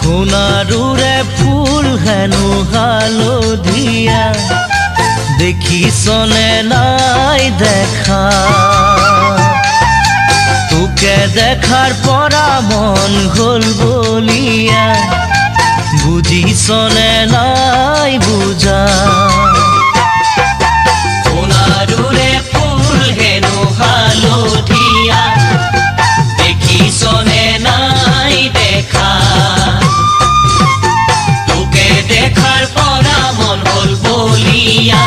সোণাৰুৰে ফুল হেনো হালধীয়া দেখিছনে নাই দেখা তোকে দেখাৰ পৰা মন হ'ল বলিয়া বুজিছনে নাই বুজা সোণাৰুৰে ফুল হেনো হালধীয়া দেখিছনে নাই দেখা তোকে দেখাৰ পৰা মন হ'ল বলিয়া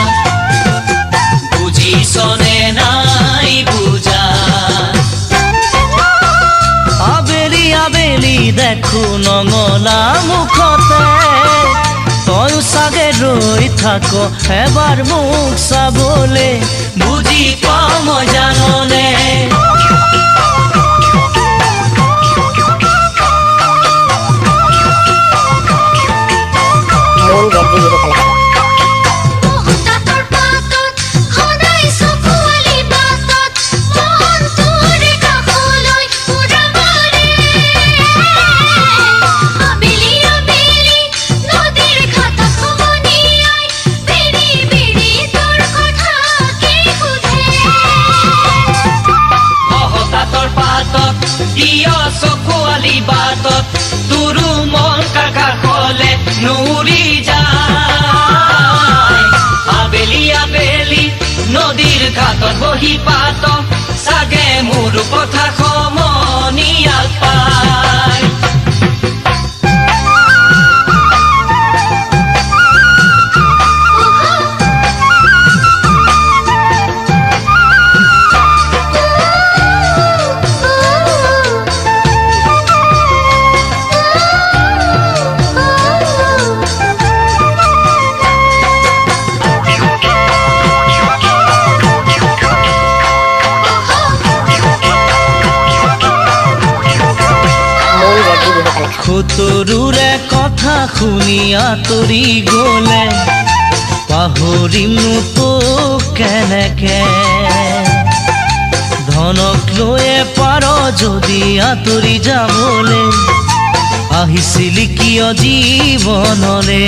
বুজিছনে নাই বুজা আবেলি আবেলি দেখো নঙলা মুখতে তই চাগে ৰৈ থাক এবাৰ মোক চাবলে বুজি পাওঁ মই জাননে চকুৱালি বাটত তোৰো মন কাকা হলে নুৰি যায় আবেলি আবেলি নদীৰ ঘাটত বহি পাত চাগে মোৰ কথা সমনীয়া পায় খুতৰুৰে কথা শুনি আঁতৰি গলে পাহৰিমনো তোক কেনেকে ধনক লৈয়ে পাৰ যদি আঁতৰি যাবলে আহিছিলি কিয় জীৱনলে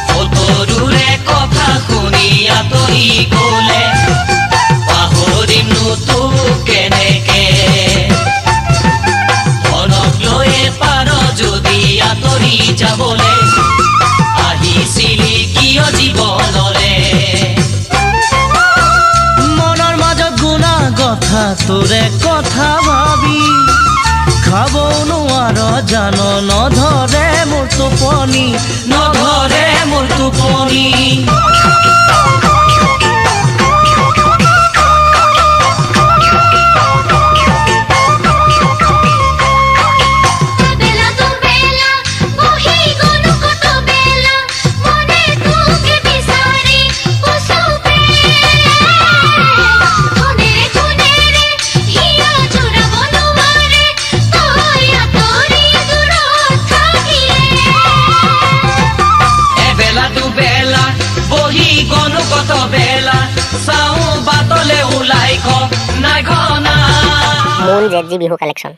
খুতৰুৰে কথা শুনি আঁতৰি গলে পাহৰিমনো তোক কেনেকে আঁতৰি যাবলে আহিছিলি কিয় জীৱনলে মনৰ মাজত গুণা কথা তোৰে কথা ভাবি খাব নোৱাৰ জান নধৰে মোৰ টোপনি নধৰে মোৰ টোপনি মূল জেডজি বিহু কালেকশ্যন।